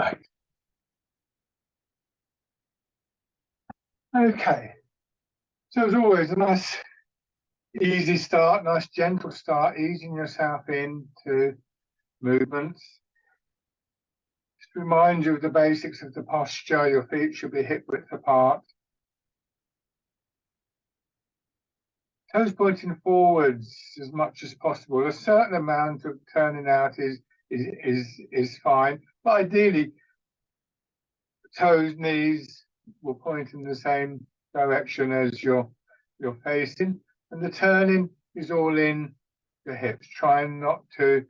Right. Okay. So as always, a nice easy start, nice gentle start, easing yourself into movements. Just remind you of the basics of the posture. Your feet should be hip width apart. Toes pointing forwards as much as possible. A certain amount of turning out is fine, but ideally, toes, knees will point in the same direction as you're facing, and the turning is all in your hips. Trying not to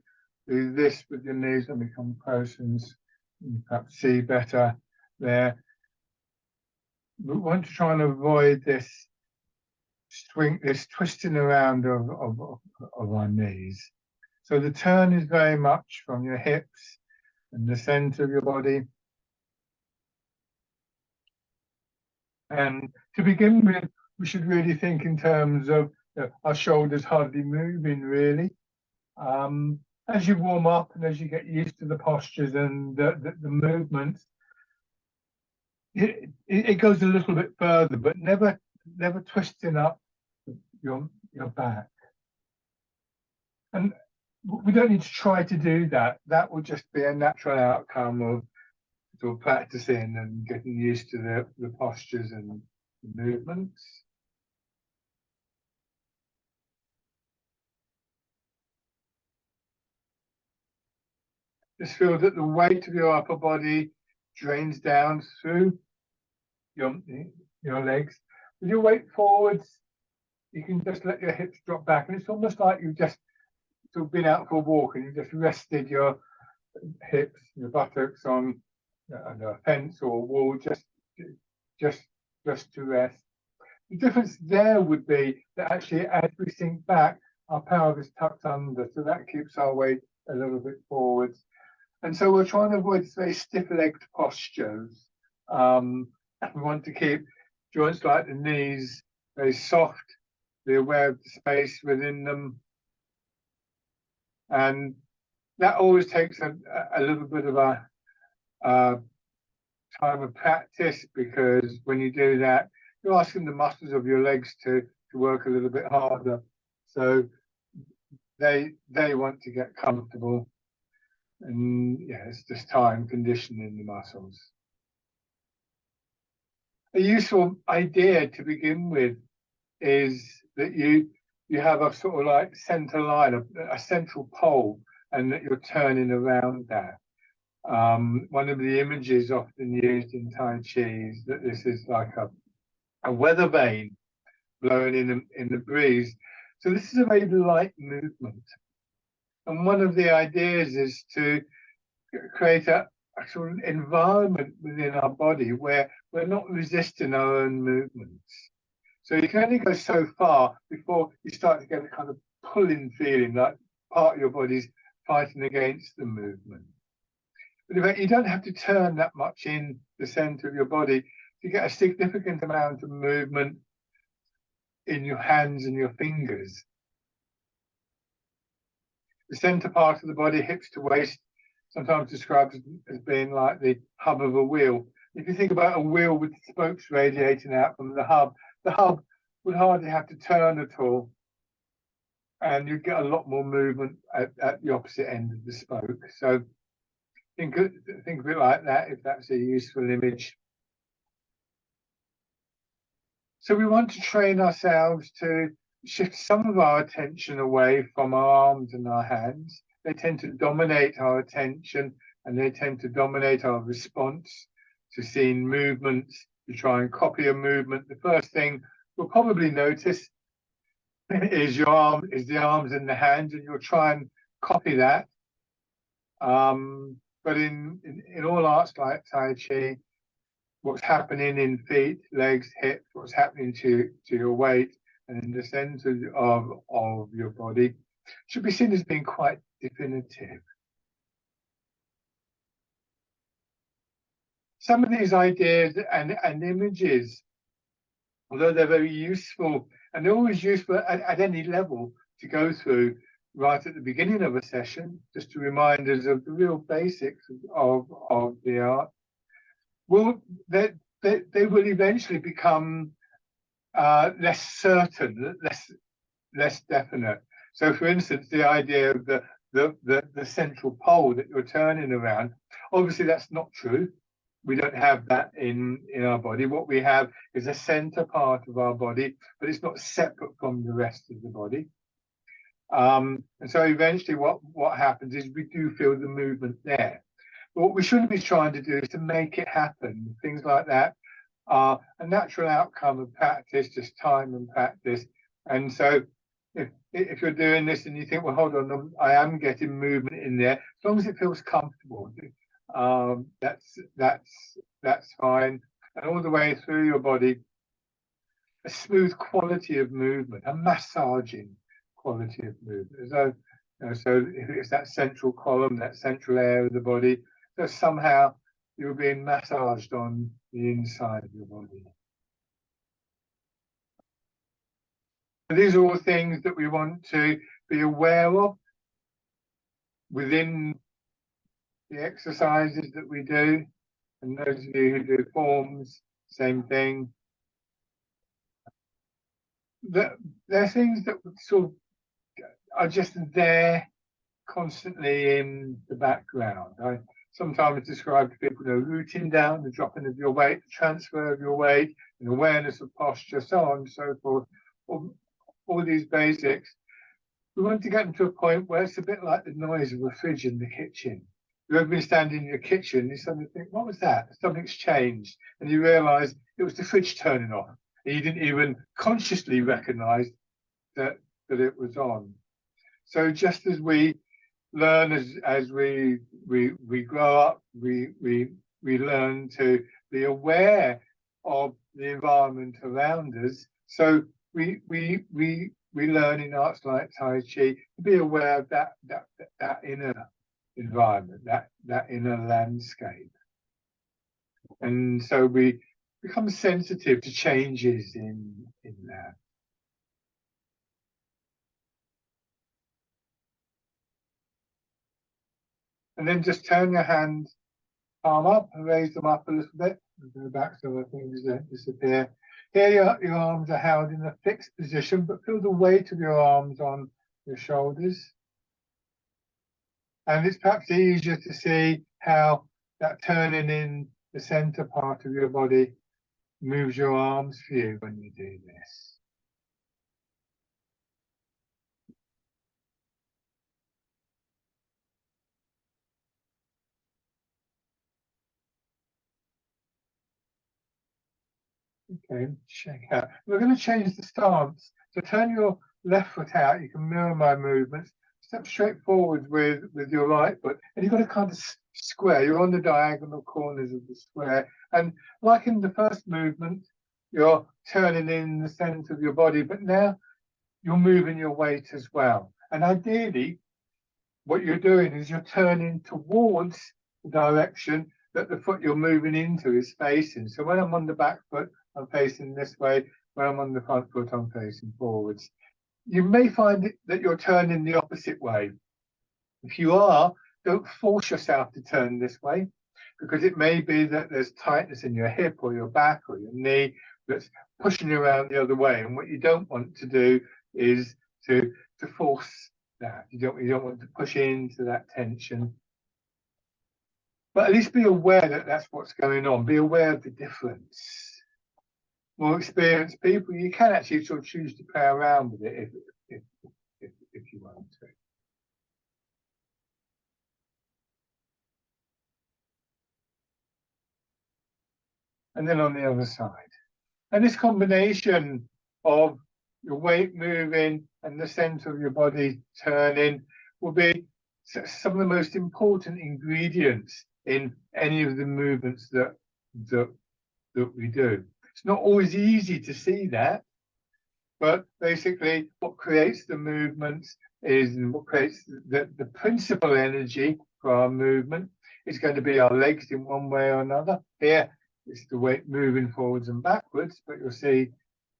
do this with your knees. Let me come close and perhaps see better there. We want to try and avoid this twisting around of our knees. So the turn is very much from your hips and the center of your body. And to begin with, we should really think in terms of our shoulders hardly moving, really. As you warm up and as you get used to the postures and the movements, it goes a little bit further, but never twisting up your back. And we don't need to try to do that. That will just be a natural outcome of sort of practicing and getting used to the postures and the movements. Just feel that the weight of your upper body drains down through your legs. With your weight forwards, you can just let your hips drop back, and it's almost like you've just sort of been out for a walk and you've just rested your hips, your buttocks on a fence or a wall, just to rest. The difference there would be that actually, as we sink back, our pelvis is tucked under, so that keeps our weight a little bit forwards. And so we're trying to avoid very stiff-legged postures. We want to keep joints like the knees very soft, be aware of the space within them. And that always takes a little bit of a time of practice, because when you do that, you're asking the muscles of your legs to work a little bit harder. So they want to get comfortable. And yeah, it's just time conditioning the muscles. A useful idea to begin with is that you have a sort of like center line, a central pole, and that you're turning around that. One of the images often used in Tai Chi is that this is like a weather vane blowing in the breeze. So this is a very light movement. And one of the ideas is to create a sort of environment within our body where we're not resisting our own movements. So you can only go so far before you start to get a kind of pulling feeling, like part of your body's fighting against the movement. But in fact, you don't have to turn that much in the center of your body to get a significant amount of movement in your hands and your fingers. The center part of the body, hips to waist, sometimes described as being like the hub of a wheel. If you think about a wheel with spokes radiating out from the hub would hardly have to turn at all. And you'd get a lot more movement at the opposite end of the spoke. So think of it like that, if that's a useful image. So we want to train ourselves to shift some of our attention away from our arms and our hands. They tend to dominate our attention, and they tend to dominate our response to seeing movements. To try and copy a movement, the first thing you'll probably notice is the arms and the hands, and you'll try and copy that. But in all arts like Tai Chi, what's happening in feet, legs, hips, what's happening to your weight and in the center of your body should be seen as being quite definitive. Some of these ideas and images, although they're very useful, and they're always useful at any level to go through, right at the beginning of a session, just to remind us of the real basics of the art, will they will eventually become less certain, less definite. So, for instance, the idea of the central pole that you're turning around, obviously that's not true. We don't have that in our body. What we have is a center part of our body, but it's not separate from the rest of the body. And so eventually what happens is we do feel the movement there. But what we shouldn't be trying to do is to make it happen. Things like that are a natural outcome of practice, just time and practice. And so if you're doing this and you think, well, hold on, I am getting movement in there, as long as it feels comfortable, that's fine. And all the way through your body, a smooth quality of movement, a massaging quality of movement. So if it's that central column, that central area of the body, so somehow you're being massaged on the inside of your body. And these are all things that we want to be aware of within the exercises that we do. And those of you who do forms, same thing. There are things that sort of are just there constantly in the background. I sometimes describe to people, rooting down, the dropping of your weight, the transfer of your weight, and awareness of posture, so on and so forth. All these basics. We want to get them to a point where it's a bit like the noise of a fridge in the kitchen. You've ever been standing in your kitchen, you suddenly think, what was that? Something's changed. And you realize it was the fridge turning off. And you didn't even consciously recognize that it was on. So just as we learn, as we grow up, we learn to be aware of the environment around us. So we learn in arts like Tai Chi to be aware of that inner environment, that inner landscape. And so we become sensitive to changes in that. And then just turn your hands palm up and raise them up a little bit. Go back so the things don't disappear. Here your arms are held in a fixed position, but feel the weight of your arms on your shoulders. And it's perhaps easier to see how that turning in the center part of your body moves your arms for you when you do this. Okay, check out. We're going to change the stance. So turn your left foot out. You can mirror my movements. Step straight forward with your right foot. And you've got to kind of square. You're on the diagonal corners of the square. And like in the first movement, you're turning in the center of your body. But now you're moving your weight as well. And ideally, what you're doing is you're turning towards the direction that the foot you're moving into is facing. So when I'm on the back foot, I'm facing this way. When I'm on the front foot, I'm facing forwards. You may find that you're turning the opposite way. If you are, don't force yourself to turn this way, because it may be that there's tightness in your hip or your back or your knee that's pushing you around the other way. And what you don't want to do is to force that. You don't want to push into that tension. But at least be aware that that's what's going on. Be aware of the difference. More experienced people, you can actually sort of choose to play around with it if you want to. And then on the other side. And this combination of your weight moving and the center of your body turning will be some of the most important ingredients in any of the movements that we do. It's not always easy to see that, but basically what creates the movements is, and what creates the principal energy for our movement is going to be our legs in one way or another. Here, it's the weight moving forwards and backwards, but you'll see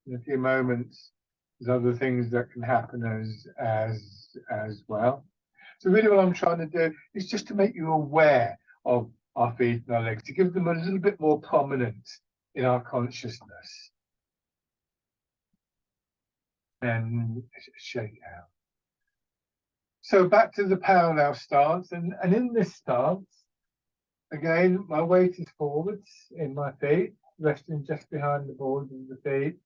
in a few moments There's other things that can happen as well. So really what I'm trying to do is just to make you aware of our feet and our legs, to give them a little bit more prominence in our consciousness. And shake out. So back to the parallel stance, and in this stance, again, my weight is forwards in my feet, resting just behind the boards of the feet.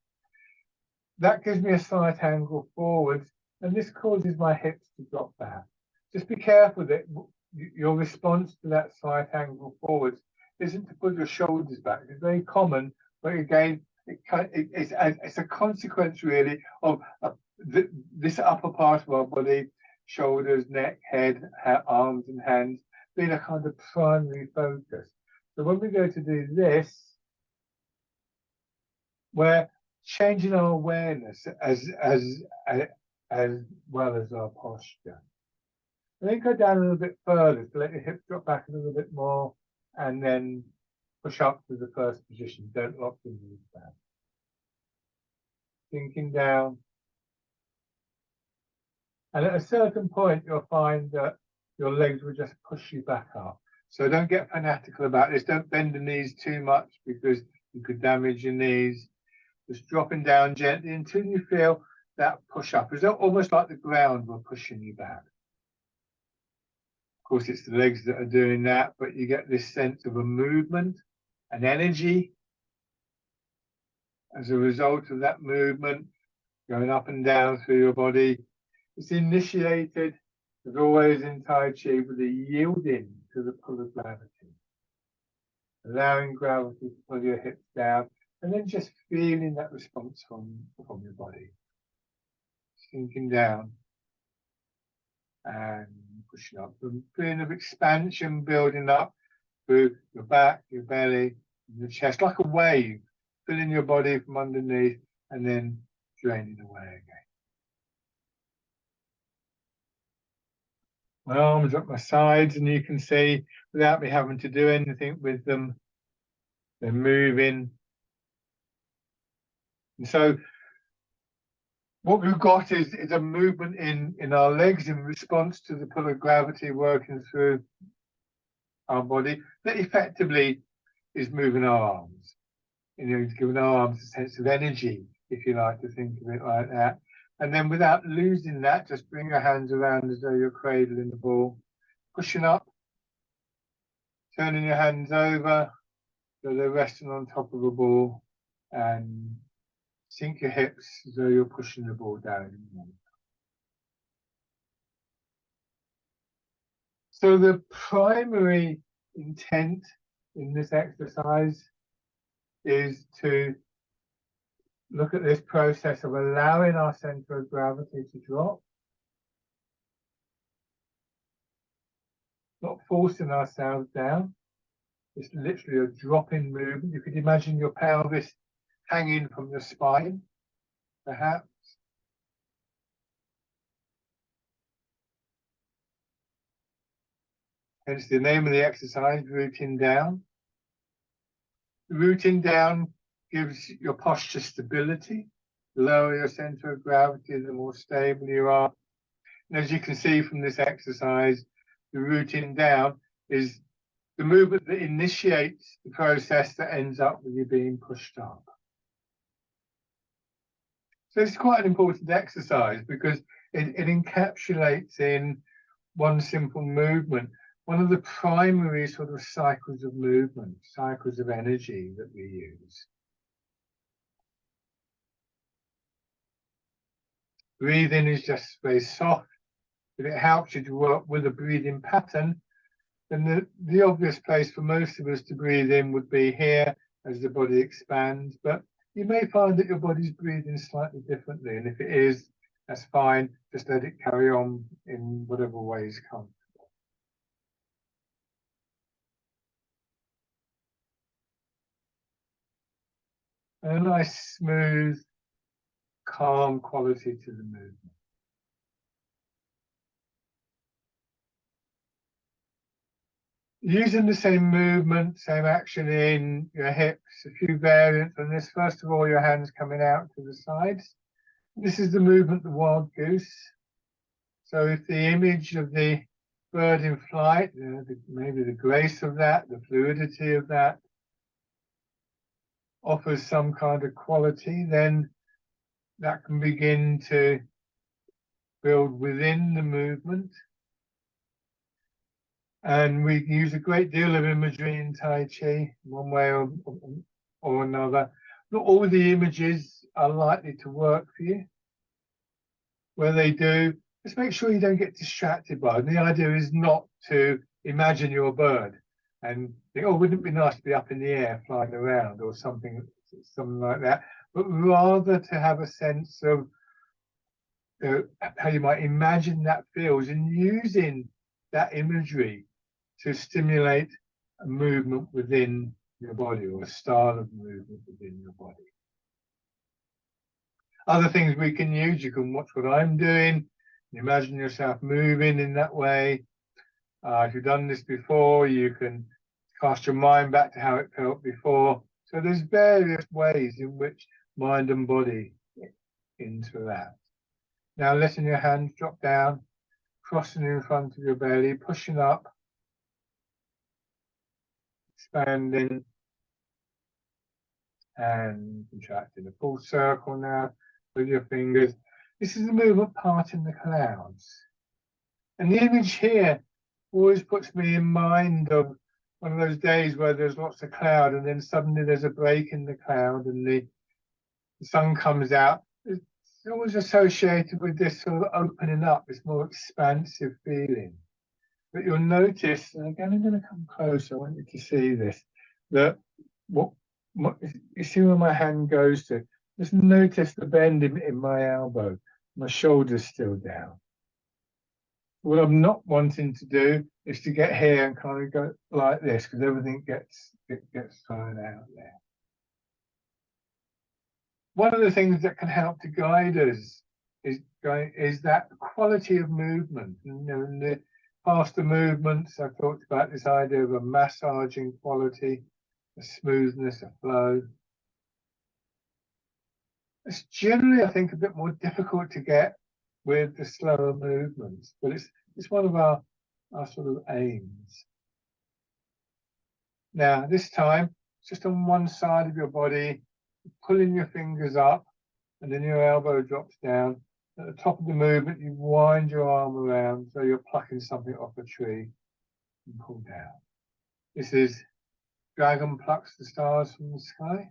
That gives me a slight angle forwards, and this causes my hips to drop back. Just be careful that your response to that slight angle forwards isn't to put your shoulders back. It's very common, but again, it's a consequence really of this upper part of our body, shoulders, neck, head, arms and hands, being a kind of primary focus. So when we go to do this, we're changing our awareness as well as our posture. And then go down a little bit further to let your hips drop back a little bit more, and then push up to the first position. Don't lock the knees down. Sinking down. And at a certain point, you'll find that your legs will just push you back up. So don't get fanatical about this. Don't bend the knees too much because you could damage your knees. Just dropping down gently until you feel that push up. It's almost like the ground will pushing you back. Of course, it's the legs that are doing that, but you get this sense of a movement, an energy as a result of that movement going up and down through your body. It's initiated, as always in Tai Chi, with a yielding to the pull of gravity, allowing gravity to pull your hips down, and then just feeling that response from your body. Sinking down and pushing up. The feeling of expansion building up through your back, your belly, and your chest, like a wave, filling your body from underneath and then draining away again. My arms up my sides, and you can see, without me having to do anything with them, they're moving. And so what we've got is a movement in our legs in response to the pull of gravity working through our body that effectively is moving our arms. You know, giving our arms a sense of energy, if you like to think of it like that. And then without losing that, just bring your hands around as though you're cradling the ball, pushing up, turning your hands over so they're resting on top of the ball, and sink your hips as though you're pushing the ball down. So the primary intent in this exercise is to look at this process of allowing our center of gravity to drop, not forcing ourselves down. It's literally a drop-in movement. You could imagine your pelvis hanging from your spine, perhaps. Hence the name of the exercise, rooting down. Rooting down gives your posture stability. The lower your center of gravity, the more stable you are. And as you can see from this exercise, the rooting down is the movement that initiates the process that ends up with you being pushed up. So it's quite an important exercise because it encapsulates in one simple movement one of the primary sort of cycles of movement, cycles of energy that we use. Breathing is just very soft. If it helps you to work with a breathing pattern, then the obvious place for most of us to breathe in would be here as the body expands, but you may find that your body's breathing slightly differently, and if it is, that's fine. Just let it carry on in whatever way is comfortable. And a nice, smooth, calm quality to the movement. Using the same movement, same action in your hips, a few variants on this. First of all, your hands coming out to the sides. This is the movement of the wild goose. So if the image of the bird in flight, maybe the grace of that, the fluidity of that, offers some kind of quality, then that can begin to build within the movement. And we use a great deal of imagery in Tai Chi, one way or another. Not all the images are likely to work for you. Where they do, just make sure you don't get distracted by them. The idea is not to imagine you're a bird and think, oh, wouldn't it be nice to be up in the air flying around or something like that, but rather to have a sense of how you might imagine that feels and using that imagery to stimulate a movement within your body or a style of movement within your body. Other things we can use, you can watch what I'm doing, imagine yourself moving in that way. If you've done this before, you can cast your mind back to how it felt before. So there's various ways in which mind and body interact. Now letting your hands drop down, crossing in front of your belly, pushing up, expanding, and contracting. A full circle now with your fingers. This is the movement part in the clouds. And the image here always puts me in mind of one of those days where there's lots of cloud and then suddenly there's a break in the cloud and the sun comes out. It's always associated with this sort of opening up, this more expansive feeling. But you'll notice, and again, I'm going to come closer, I want you to see this, that what you see where my hand goes to, just notice the bend in my elbow, my shoulder's still down. What I'm not wanting to do is to get here and kind of go like this, because everything gets thrown out there. One of the things that can help to guide us is that quality of movement. In the past movements, I've talked about this idea of a massaging quality, a smoothness, a flow. It's generally, I think, a bit more difficult to get with the slower movements, but it's one of our sort of aims. Now, this time, just on one side of your body, pulling your fingers up, and then your elbow drops down. At the top of the movement, you wind your arm around, so you're plucking something off a tree and pull down. This is Dragon Plucks the Stars from the Sky.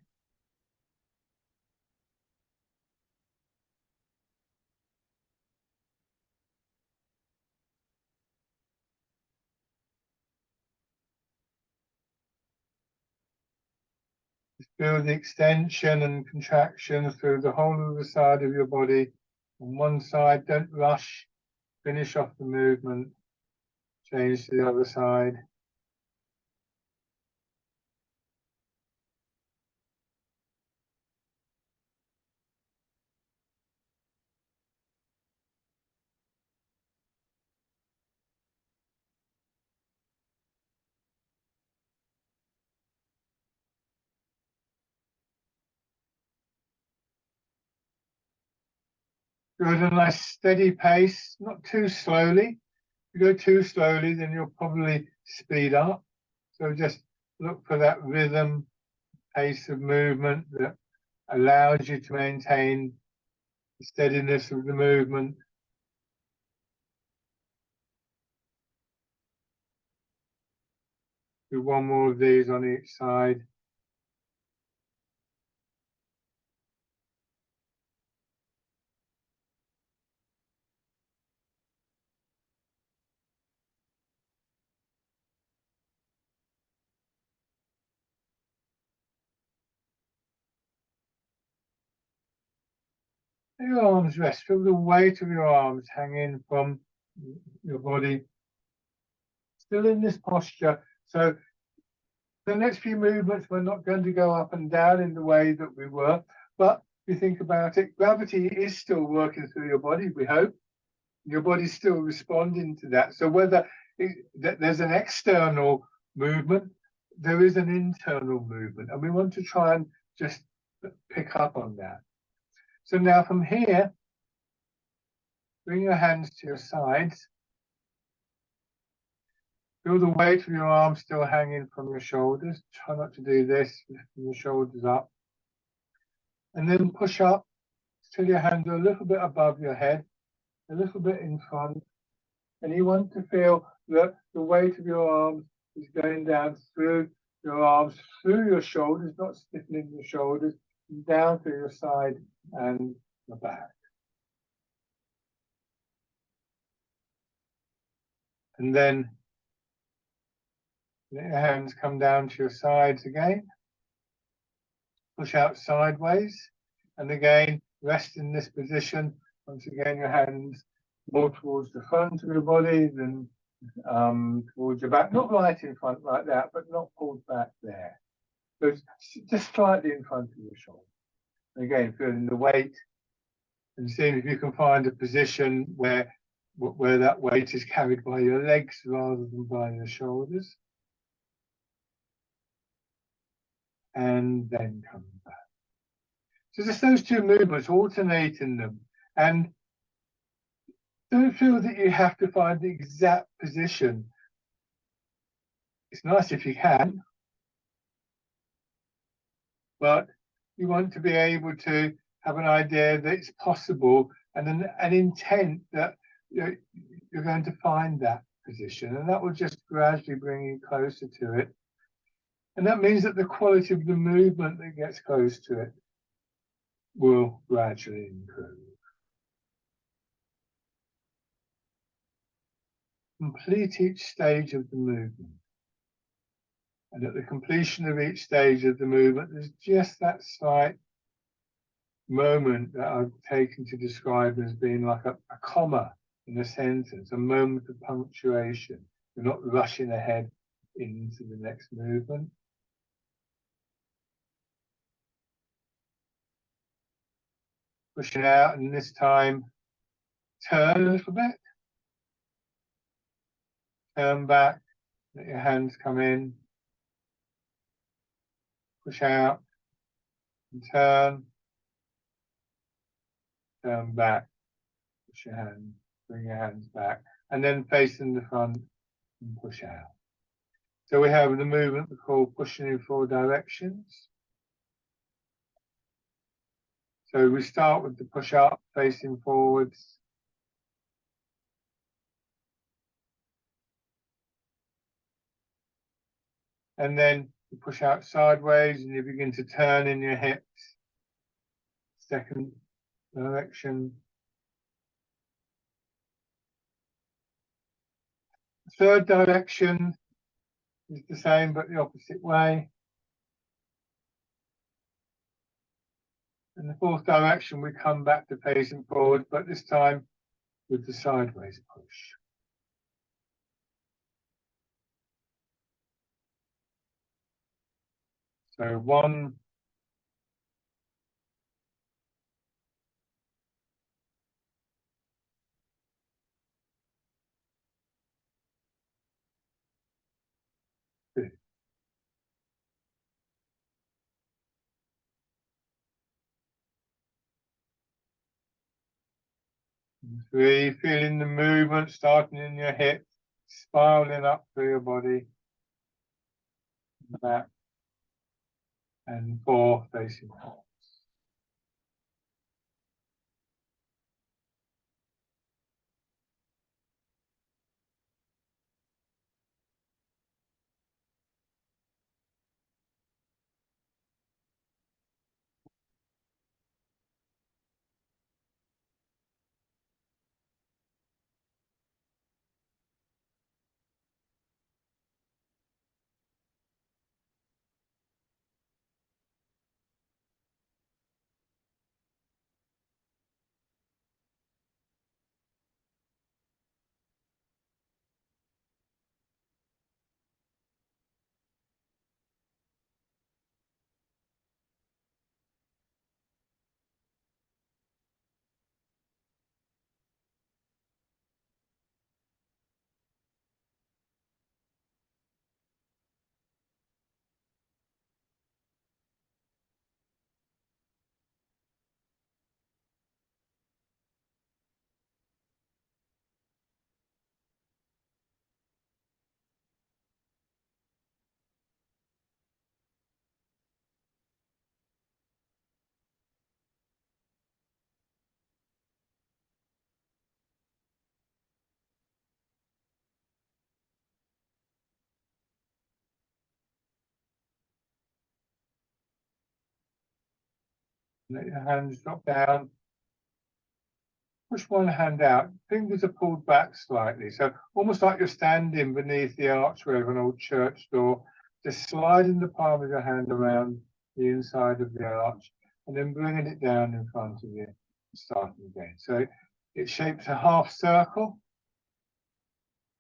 Feel the extension and contraction through the whole of the side of your body. On one side, don't rush, finish off the movement, change to the other side. Go at a nice steady pace, not too slowly. If you go too slowly, then you'll probably speed up. So just look for that rhythm, pace of movement that allows you to maintain the steadiness of the movement. Do one more of these on each side. Your arms rest. Feel the weight of your arms hanging from your body. Still in this posture. So the next few movements, we're not going to go up and down in the way that we were. But if you think about it, gravity is still working through your body, we hope. Your body's still responding to that. So whether there's an external movement, there is an internal movement. And we want to try and just pick up on that. So now from here, bring your hands to your sides. Feel the weight of your arms still hanging from your shoulders. Try not to do this, lifting your shoulders up. And then push up till your hands are a little bit above your head, a little bit in front. And you want to feel that the weight of your arms is going down through your arms, through your shoulders, not stiffening your shoulders, down through your side and the back. And then let your hands come down to your sides again. Push out sideways. And again, rest in this position. Once again, your hands more towards the front of your body than towards your back. Not right in front like that, but not pulled back there. So just slightly in front of your shoulder. Again, feeling the weight and seeing if you can find a position where that weight is carried by your legs rather than by your shoulders. And then come back. So just those two movements, alternating them. And don't feel that you have to find the exact position. It's nice if you can, but you want to be able to have an idea that it's possible and an intent that you're going to find that position, and that will just gradually bring you closer to it. And that means that the quality of the movement that gets close to it will gradually improve. Complete each stage of the movement. And at the completion of each stage of the movement, there's just that slight moment that I've taken to describe as being like a comma in a sentence, a moment of punctuation. You're not rushing ahead into the next movement. Pushing out, and this time turn a little bit. Turn back, let your hands come in. Push out, and turn. Turn back, push your hands, bring your hands back, and then face in the front and push out. So we have the movement we call pushing in 4 directions. So we start with the push up, facing forwards. And then you push out sideways and you begin to turn in your hips. Second direction. Third direction is the same, but the opposite way. In the fourth direction, we come back to facing forward, but this time with the sideways push. So 1, 2. 3, feeling the movement starting in your hips, spiraling up through your body. Back. And 4, facing forward. Let your hands drop down. Push one hand out. Fingers are pulled back slightly. So almost like you're standing beneath the archway of an old church door, just sliding the palm of your hand around the inside of the arch and then bringing it down in front of you, starting again. So it shapes a half circle,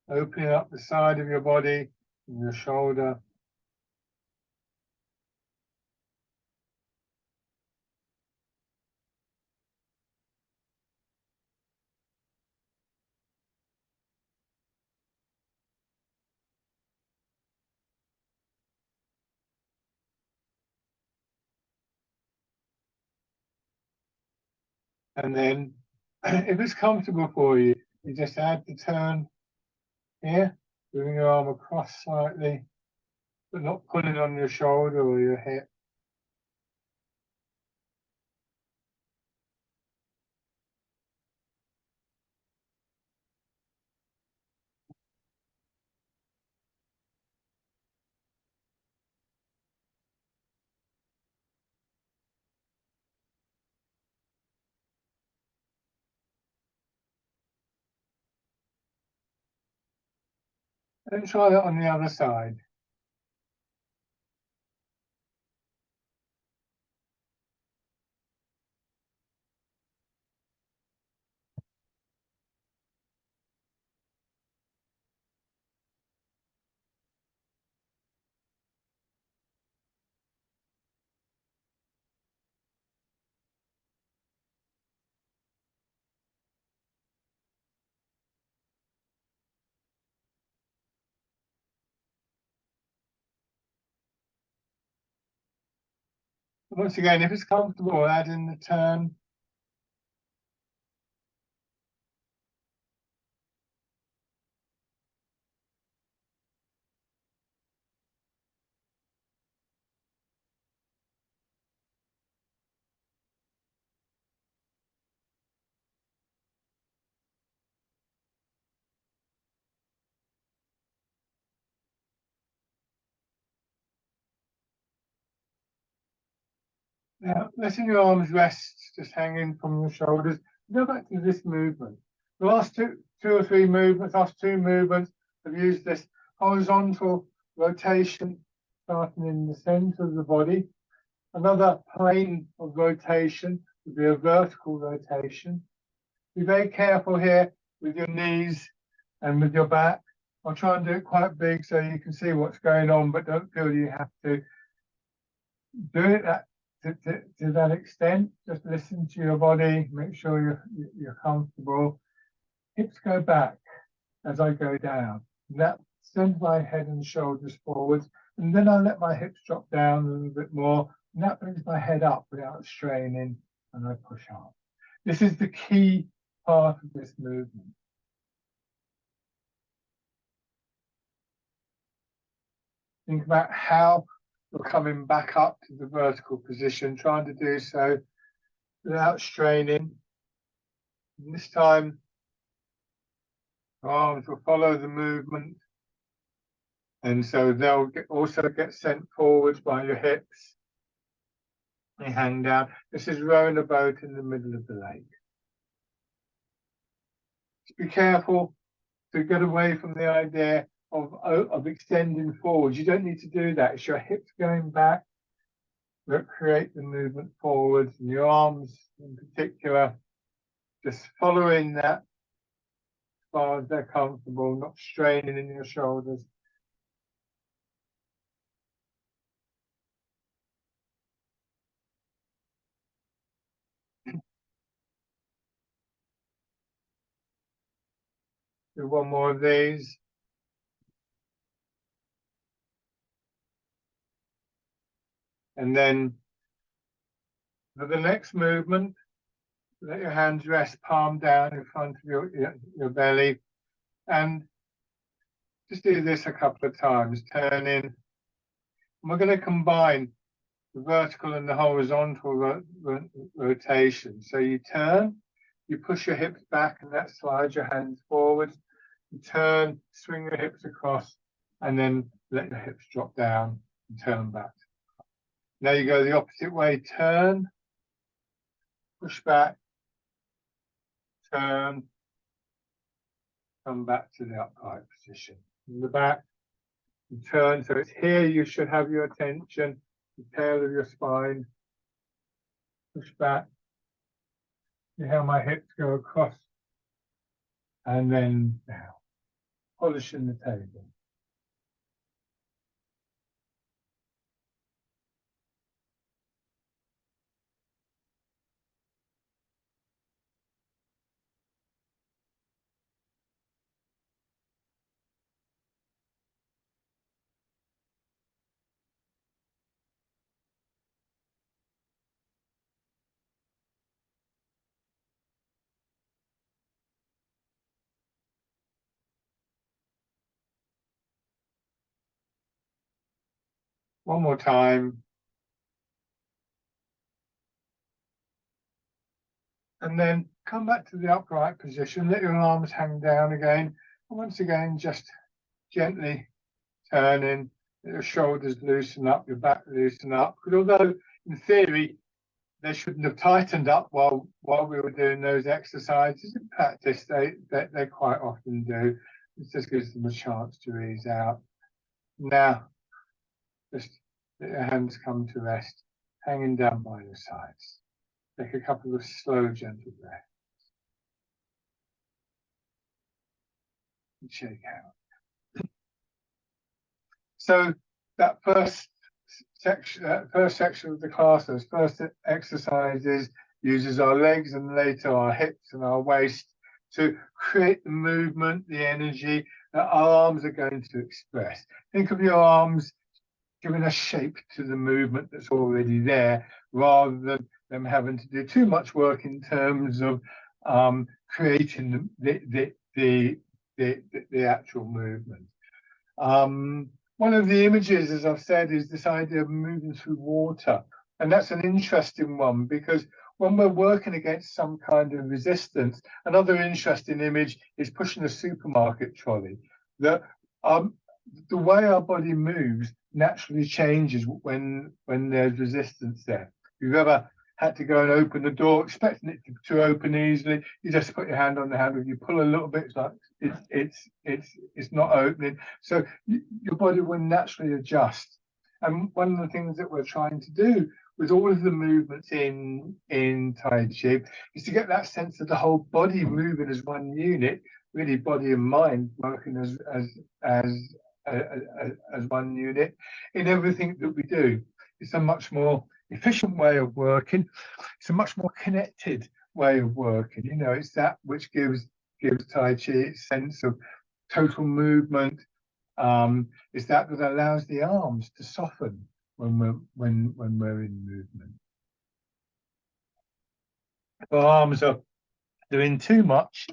opening up the side of your body and your shoulder. And then if it's comfortable for you, you just add the turn here, bring your arm across slightly, but not pulling on your shoulder or your hip. And try that on the other side. Once again, if it's comfortable, add in the turn. Now, letting your arms rest, just hanging from your shoulders. Go back to this movement. The last two or three movements, last two movements, have used this horizontal rotation, starting in the center of the body. Another plane of rotation would be a vertical rotation. Be very careful here with your knees and with your back. I'll try and do it quite big so you can see what's going on, but don't feel you have to do it to that extent. Just listen to your body, make sure you're comfortable. Hips go back as I go down. That sends my head and shoulders forwards, and then I let my hips drop down a little bit more, and that brings my head up without straining, and I push up. This is the key part of this movement. Think about how you're coming back up to the vertical position, trying to do so without straining. And this time, your arms will follow the movement. And so they'll also get sent forwards by your hips. You hang down. This is rowing a boat in the middle of the lake. Just be careful to get away from the idea of extending forwards. You don't need to do that. It's your hips going back that create the movement forwards, and your arms in particular, just following that as far as they're comfortable, not straining in your shoulders. Do one more of these. And then for the next movement, let your hands rest palm down in front of your belly. And just do this a couple of times, turn in. And we're going to combine the vertical and the horizontal rotation. So you turn, you push your hips back, and that slides your hands forward. You turn, swing your hips across, and then let your hips drop down and turn back. Now you go the opposite way, turn, push back, turn, come back to the upright position. In the back, and turn. So it's here you should have your attention, the tail of your spine. Push back. See how my hips go across. And then down. Polishing the table. One more time. And then come back to the upright position. Let your arms hang down again. And once again, just gently turning. Let your shoulders loosen up, your back loosen up. Because although in theory they shouldn't have tightened up while we were doing those exercises, in practice they quite often do. It just gives them a chance to ease out. Now, just let your hands come to rest, hanging down by your sides. Take a couple of slow, gentle breaths. And shake out. So that first section of the class, those first exercises, uses our legs and later our hips and our waist to create the movement, the energy that our arms are going to express. Think of your arms giving a shape to the movement that's already there, rather than them having to do too much work in terms of creating the actual movement. One of the images, as I've said, is this idea of moving through water. And that's an interesting one because when we're working against some kind of resistance, another interesting image is pushing a supermarket trolley. The way our body moves naturally changes when there's resistance there. If you've ever had to go and open the door expecting it to open easily, you just put your hand on the handle, you pull a little bit, it's like it's not opening. So your body will naturally adjust. And one of the things that we're trying to do with all of the movements in Tai Chi is to get that sense of the whole body moving as one unit, really body and mind working as one unit in everything that we do. It's a much more efficient way of working. It's a much more connected way of working. You know, it's that which gives Tai Chi its sense of total movement. It's that allows the arms to soften when we're in movement. If our arms are doing too much,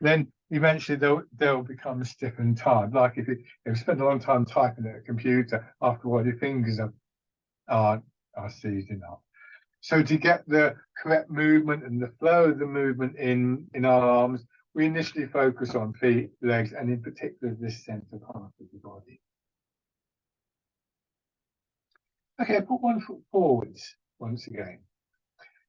then eventually they'll become stiff and tired. Like if you spend a long time typing at a computer, after a while your fingers are seizing up. So to get the correct movement and the flow of the movement in our arms, we initially focus on feet, legs, and in particular this center part of the body. Okay, put one foot forwards once again.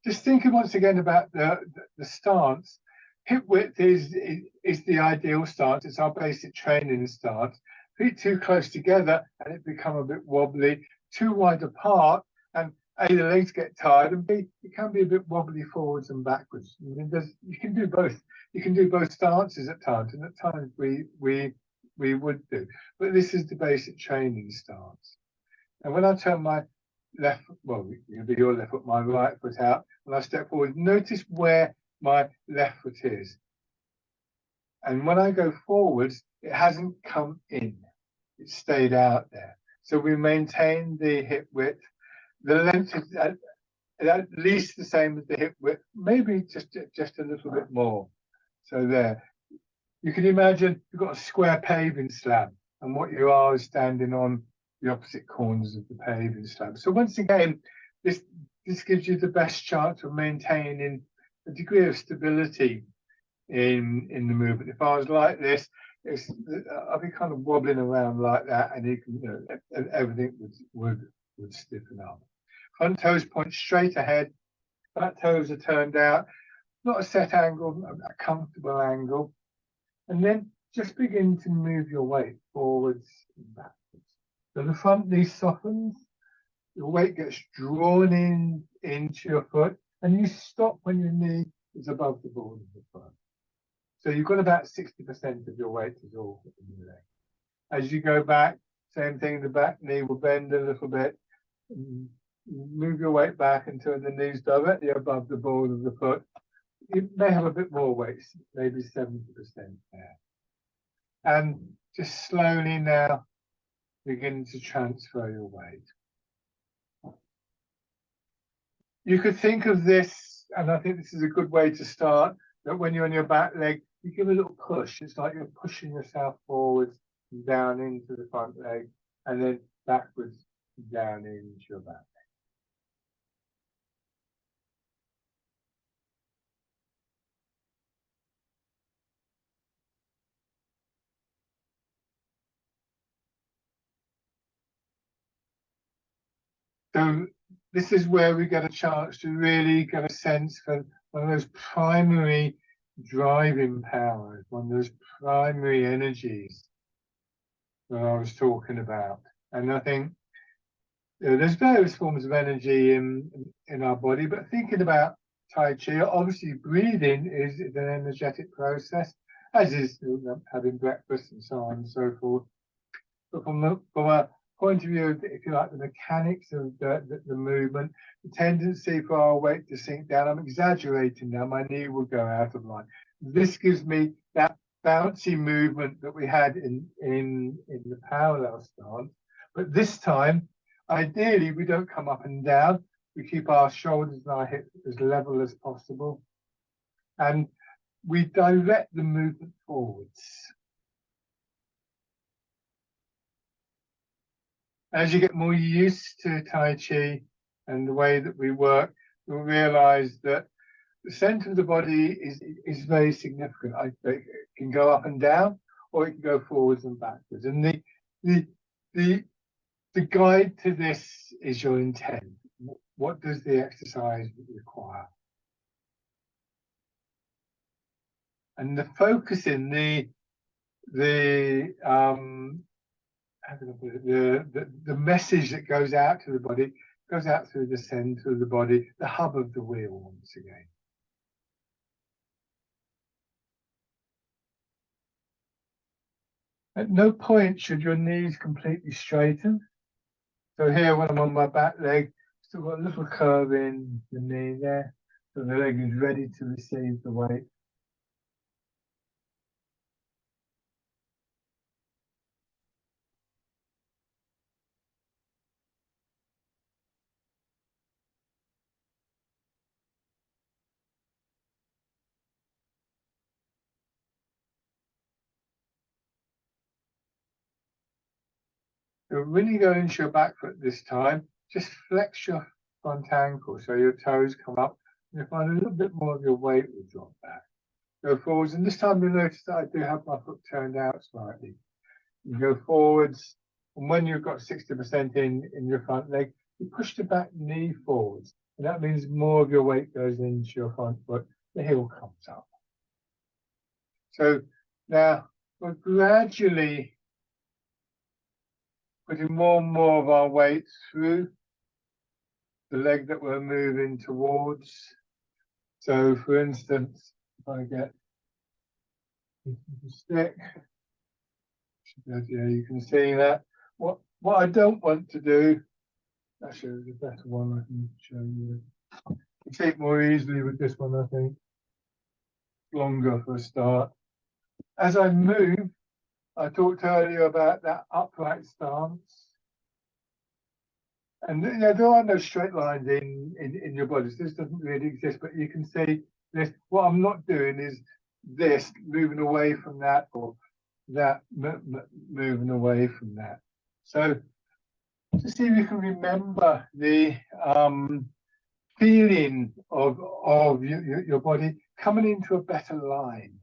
Just thinking once again about the stance. Hip width is the ideal stance. It's our basic training stance. Feet too close together and it become a bit wobbly. Too wide apart and A, the legs get tired, and B, it can be a bit wobbly forwards and backwards. I mean, you can do both. You can do both stances at times, and at times we would do. But this is the basic training stance. And when I turn my left, well, it'll be your left foot, my right foot out, and I step forward, notice where my left foot is. And when I go forwards, it hasn't come in. It stayed out there. So we maintain the hip width. The length is at least the same as the hip width, maybe just a little bit more. So there. You can imagine you've got a square paving slab, and what you are is standing on the opposite corners of the paving slab. So once again, this gives you the best chance of maintaining a degree of stability in the movement. If I was like this, I'd be kind of wobbling around like that, and you can, everything would stiffen up. Front toes point straight ahead, Back toes are turned out, not a set angle, a comfortable angle. And then just begin to move your weight forwards and backwards. So the front knee softens, your weight gets drawn in into your foot, and you stop when your knee is above the ball of the foot. So you've got about 60% of your weight is all in your leg. As you go back, same thing, the back knee will bend a little bit. Move your weight back until the knee's directly above the ball of the foot. You may have a bit more weight, maybe 70% there. And just slowly now begin to transfer your weight. You could think of this, and I think this is a good way to start, that when you're on your back leg, you give a little push. It's like you're pushing yourself forwards and down into the front leg, and then backwards and down into your back leg. So this is where we get a chance to really get a sense for one of those primary driving powers, one of those primary energies that I was talking about. And I think there's various forms of energy in our body, but thinking about Tai Chi, obviously breathing is an energetic process, as is having breakfast and so on and so forth. But from a point of view, if you like, the mechanics of the movement, the tendency for our weight to sink down. I'm exaggerating now, my knee will go out of line. This gives me that bouncy movement that we had in the parallel stance. But this time, ideally, we don't come up and down. We keep our shoulders and our hips as level as possible. And we direct the movement forwards. As you get more used to Tai Chi and the way that we work, you'll realize that the center of the body is very significant. It can go up and down, or it can go forwards and backwards. And the guide to this is your intent. What does the exercise require? And the focus in the message that goes out to the body goes out through the center of the body, the hub of the wheel once again. At no point should your knees completely straighten. So here, when I'm on my back leg, still got a little curve in the knee there, so the leg is ready to receive the weight. So when you go into your back foot this time, just flex your front ankle so your toes come up. And you find a little bit more of your weight will drop back. Go forwards, and this time you'll notice that I do have my foot turned out slightly. You go forwards, and when you've got 60% in your front leg, you push the back knee forwards. And that means more of your weight goes into your front foot, the heel comes up. So now we're gradually putting more and more of our weight through the leg that we're moving towards. So for instance, if I get a stick, yeah, you can see that. What I don't want to do, actually there's a better one I can show you. You see it more easily with this one, I think. Longer for a start. As I move, I talked earlier about that upright stance. And you know, there are no straight lines in your body. So this doesn't really exist, but you can see this. What I'm not doing is this, moving away from that, or that moving away from that. So to see if you can remember the feeling of your body coming into a better line.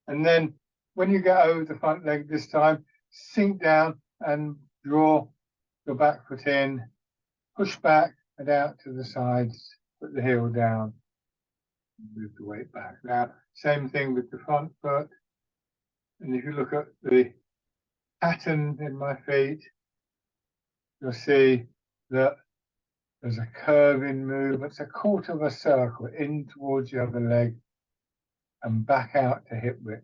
And then when you get over the front leg this time, sink down and draw your back foot in, push back and out to the sides, put the heel down, move the weight back. Now, same thing with the front foot. And if you look at the pattern in my feet, you'll see that there's a curving movement. It's a quarter of a circle in towards the other leg and back out to hip width.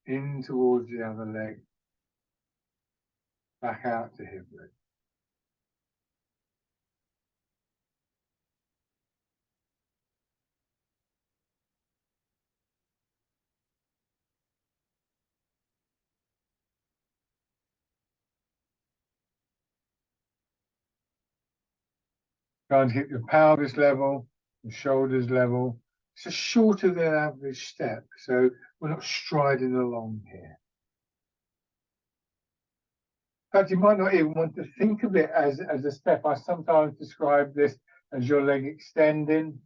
In towards the other leg, back out to hip width. Trying to keep your pelvis level, the shoulders level. It's a shorter than average step, so we're not striding along here. In fact, you might not even want to think of it as a step. I sometimes describe this as your leg extending.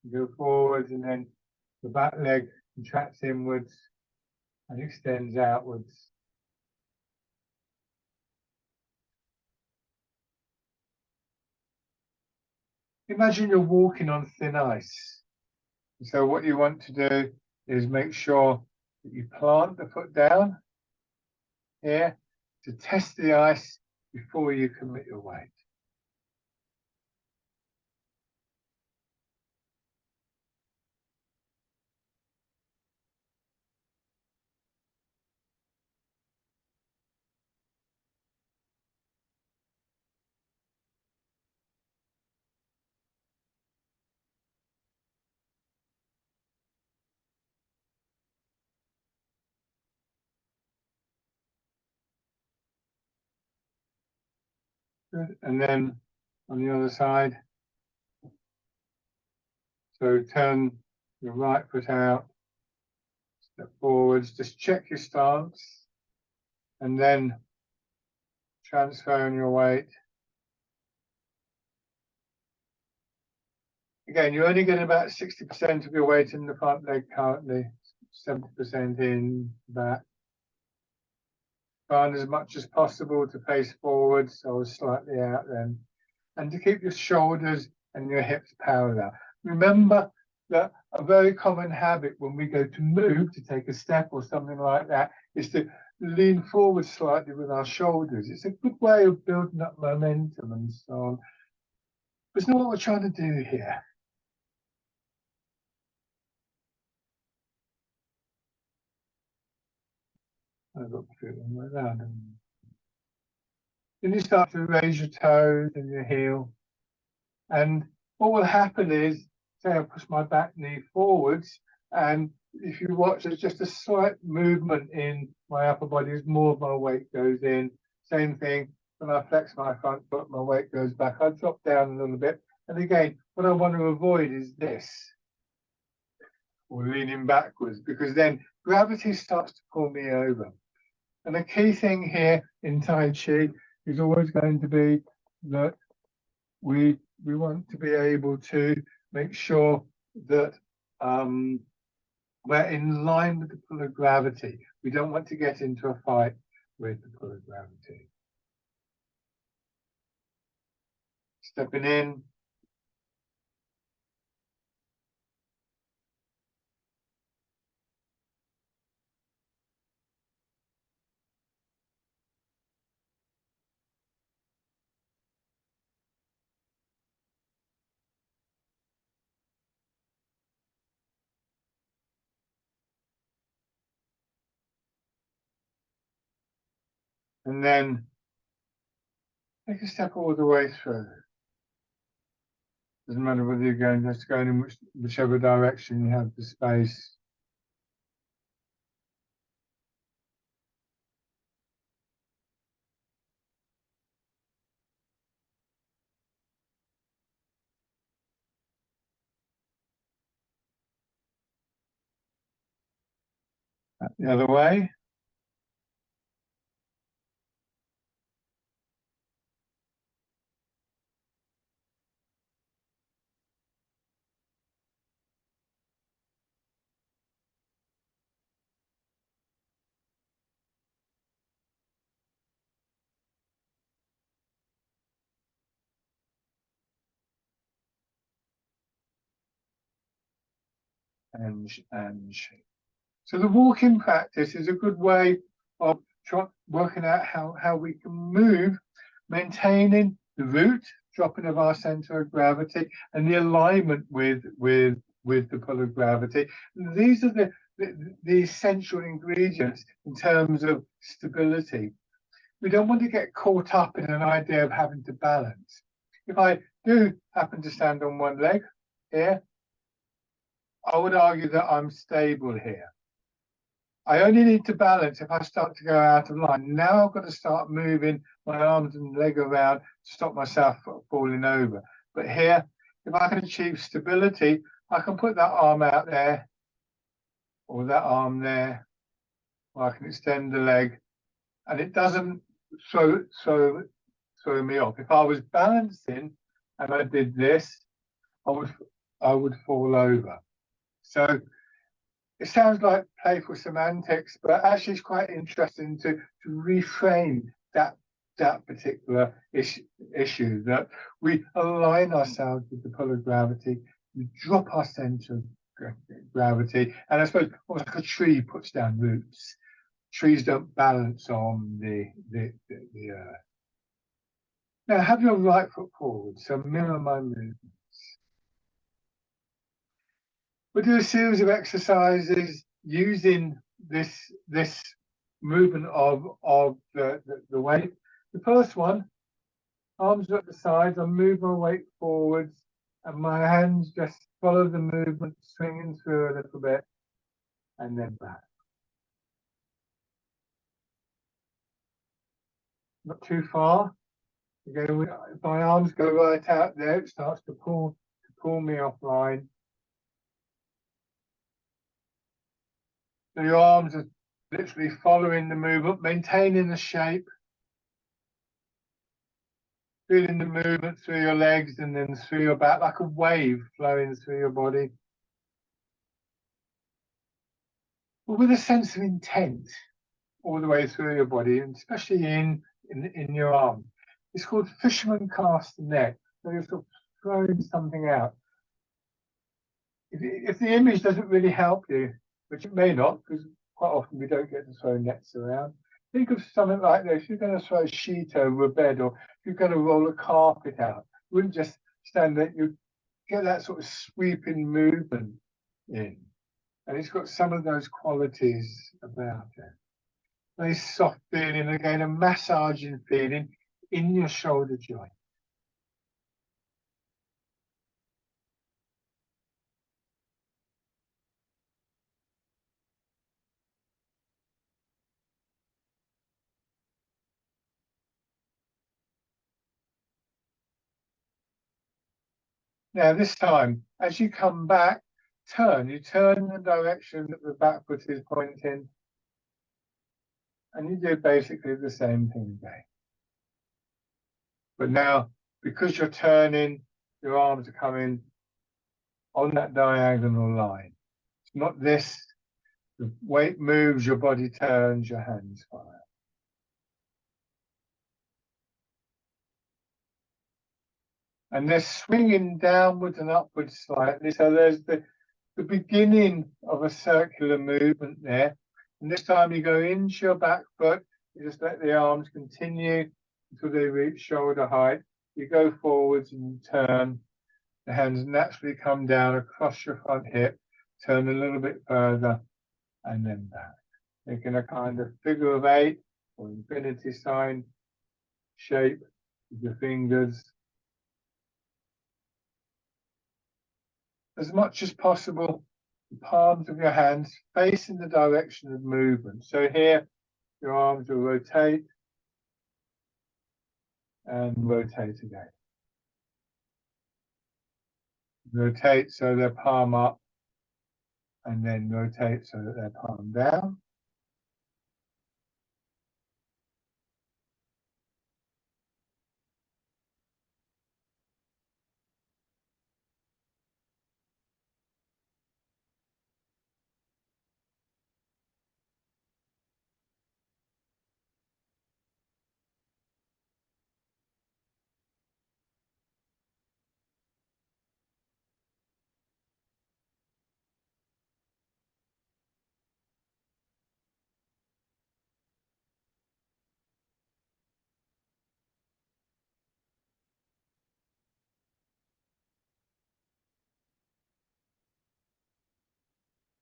You go forwards and then the back leg contracts inwards and extends outwards. Imagine you're walking on thin ice. So what you want to do is make sure that you plant the foot down here to test the ice before you commit your weight. Good. And then on the other side, so turn your right foot out, step forwards, just check your stance, and then transferring your weight. Again, you're only getting about 60% of your weight in the front leg currently, 70% in back. Find as much as possible to face forwards, so slightly out then, and to keep your shoulders and your hips parallel. Remember that a very common habit when we go to move, to take a step or something like that, is to lean forward slightly with our shoulders. It's a good way of building up momentum and so on. But it's not what we're trying to do here. I've got the foot on like that. Then you start to raise your toes and your heel. And what will happen is, say I push my back knee forwards, and if you watch, there's just a slight movement in my upper body as more of my weight goes in. Same thing, when I flex my front foot, my weight goes back. I drop down a little bit. And again, what I want to avoid is this, or leaning backwards, because then gravity starts to pull me over. And the key thing here in Tai Chi is always going to be that we want to be able to make sure that we're in line with the pull of gravity. We don't want to get into a fight with the pull of gravity. Stepping in. And then take a step all the way through. Doesn't matter whether you're just going in whichever direction you have the space. The other way. and shape. So the walking practice is a good way of working out how we can move, maintaining the root, dropping of our center of gravity, and the alignment with the pull of gravity. These are the essential ingredients in terms of stability. We don't want to get caught up in an idea of having to balance. If I do happen to stand on one leg here, I would argue that I'm stable here. I only need to balance if I start to go out of line. Now I've got to start moving my arms and leg around to stop myself falling over. But here, if I can achieve stability, I can put that arm out there or that arm there, or I can extend the leg, and it doesn't throw me off. If I was balancing and I did this, I would fall over. So it sounds like playful semantics, but actually it's quite interesting to reframe that particular issue, that we align ourselves with the pull of gravity, we drop our center of gravity, and I suppose almost like a tree puts down roots. Trees don't balance on the earth. Now have your right foot forward, so mirror my movements. We'll do a series of exercises using this movement of the weight. The first one, arms are at the sides, I move my weight forwards and my hands just follow the movement, swinging through a little bit and then back. Not too far. Again, if my arms go right out there, it starts to pull me offline. So your arms are literally following the movement, maintaining the shape, feeling the movement through your legs and then through your back, like a wave flowing through your body. But with a sense of intent all the way through your body, and especially in your arm. It's called fisherman cast net. So you're sort of throwing something out. If the image doesn't really help you, which it may not, because quite often we don't get to throw nets around, think of something like this. You're going to throw a sheet over a bed, or you're going to roll a carpet out. You wouldn't just stand there, you get that sort of sweeping movement in. And it's got some of those qualities about it. Very soft feeling, again, a massaging feeling in your shoulder joint. Now, this time, as you come back, you turn in the direction that the back foot is pointing, and you do basically the same thing again. But now, because you're turning, your arms are coming on that diagonal line. It's not this, the weight moves, your body turns, your hands fire. And they're swinging downwards and upwards slightly. So there's the beginning of a circular movement there. And this time you go into your back foot, you just let the arms continue until they reach shoulder height. You go forwards and you turn. The hands naturally come down across your front hip, turn a little bit further, and then back. Making a kind of figure of 8 or infinity sign shape with your fingers. As much as possible, the palms of your hands face in the direction of movement. So here, your arms will rotate and rotate again. Rotate so they're palm up, and then rotate so that they're palm down.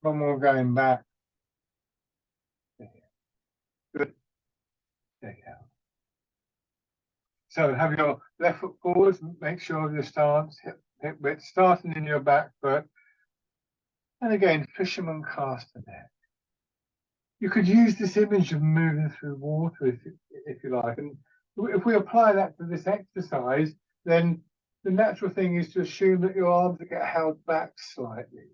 One more going back. Good. There you go. So have your left foot forward, make sure of your stance, hip width, starting in your back foot. And again, fisherman caster neck. You could use this image of moving through water if you like. And if we apply that to this exercise, then the natural thing is to assume that your arms will get held back slightly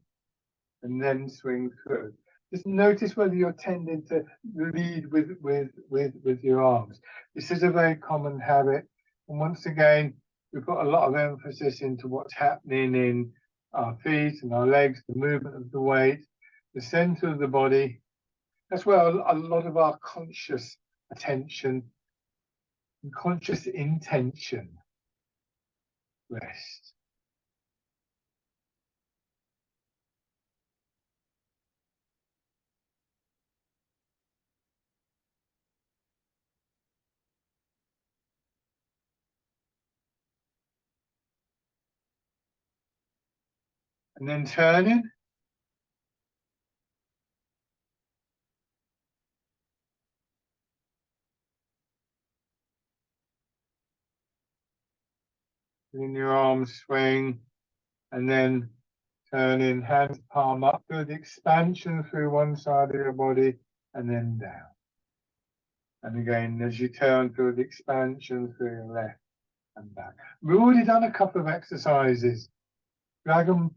and then swing through. Just notice whether you're tending to lead with your arms. This is a very common habit. And once again, we've got a lot of emphasis into what's happening in our feet and our legs, the movement of the weight, the center of the body. That's where a lot of our conscious attention and conscious intention rest. And then turning. In your arms swing, and then turning, hands palm up, good expansion through one side of your body, and then down. And again, as you turn through the expansion through your left and back. We've already done a couple of exercises. Dragon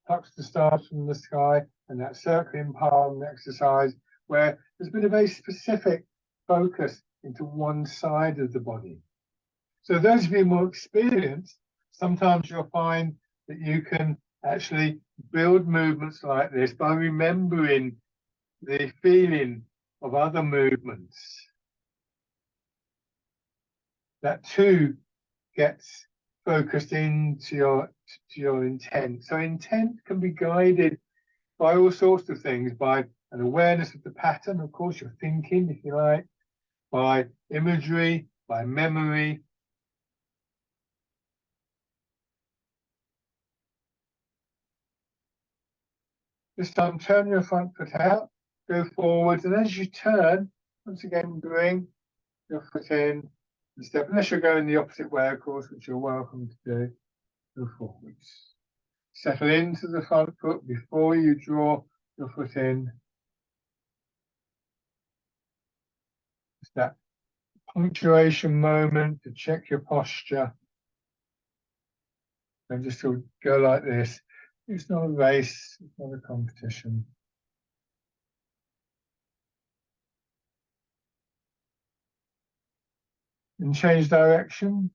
plucks the stars from the sky, and that circling palm exercise, where there's been a very specific focus into one side of the body. So those of you more experienced, sometimes you'll find that you can actually build movements like this by remembering the feeling of other movements. That too gets focused into your intent. So intent can be guided by all sorts of things, by an awareness of the pattern, of course, your thinking, if you like, by imagery, by memory. This time, turn your front foot out, go forwards, and as you turn, once again, bring your foot in and step, unless you're going the opposite way, of course, which you're welcome to do, go forwards. Settle into the front foot before you draw your foot in. It's that punctuation moment to check your posture. And just to go like this. It's not a race, it's not a competition. And change direction.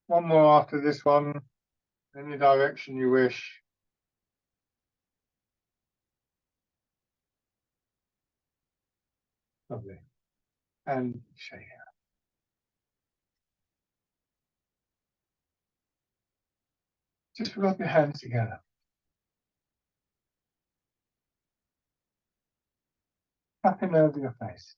One more after this one, any direction you wish. Lovely. And shake out. Just rub your hands together. Tapping over your face.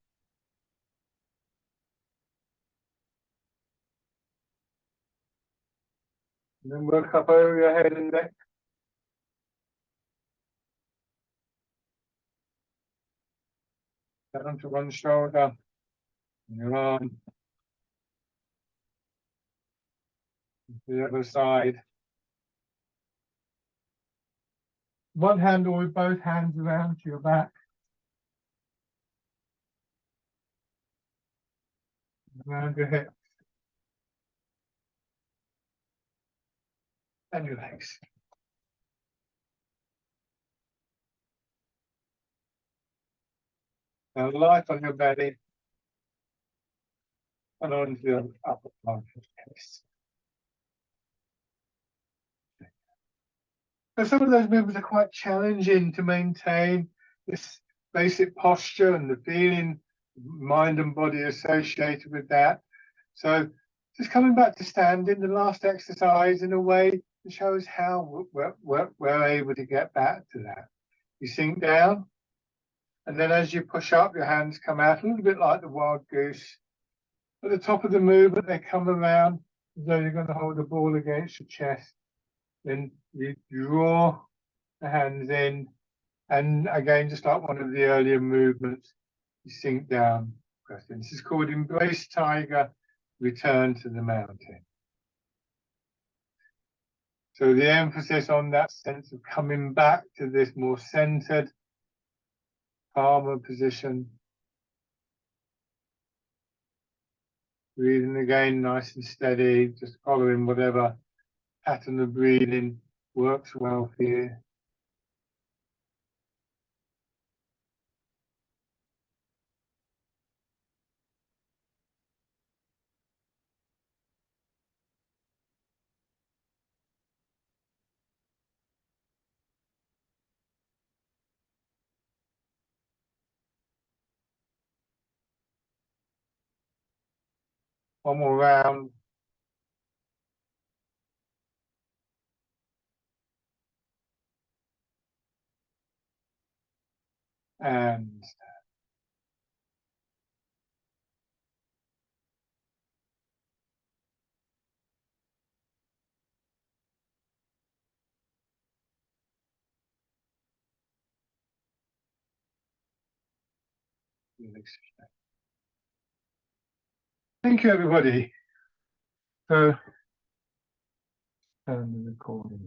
And then work up over your head and neck. Down to one shoulder. And your arm. The other side. One hand or with both hands around your back. Around your hips. And your legs. Now light on your belly and onto the upper part of your chest. So some of those movements are quite challenging to maintain this basic posture and the feeling, mind and body associated with that. So Just coming back to standing, the last exercise in a way that shows how we're able to get back to that. You sink down, and then as you push up, your hands come out a little bit like the wild goose. At the top of the movement, they come around as though you're going to hold the ball against your chest. Then you draw the hands in, and again, just like one of the earlier movements, you sink down, press in. This is called Embrace Tiger, Return to the Mountain. So the emphasis on that sense of coming back to this more centered, calmer position. Breathing again, nice and steady, just following whatever pattern of breathing works well for you. One more round. And thank you, everybody. So, turn the recording.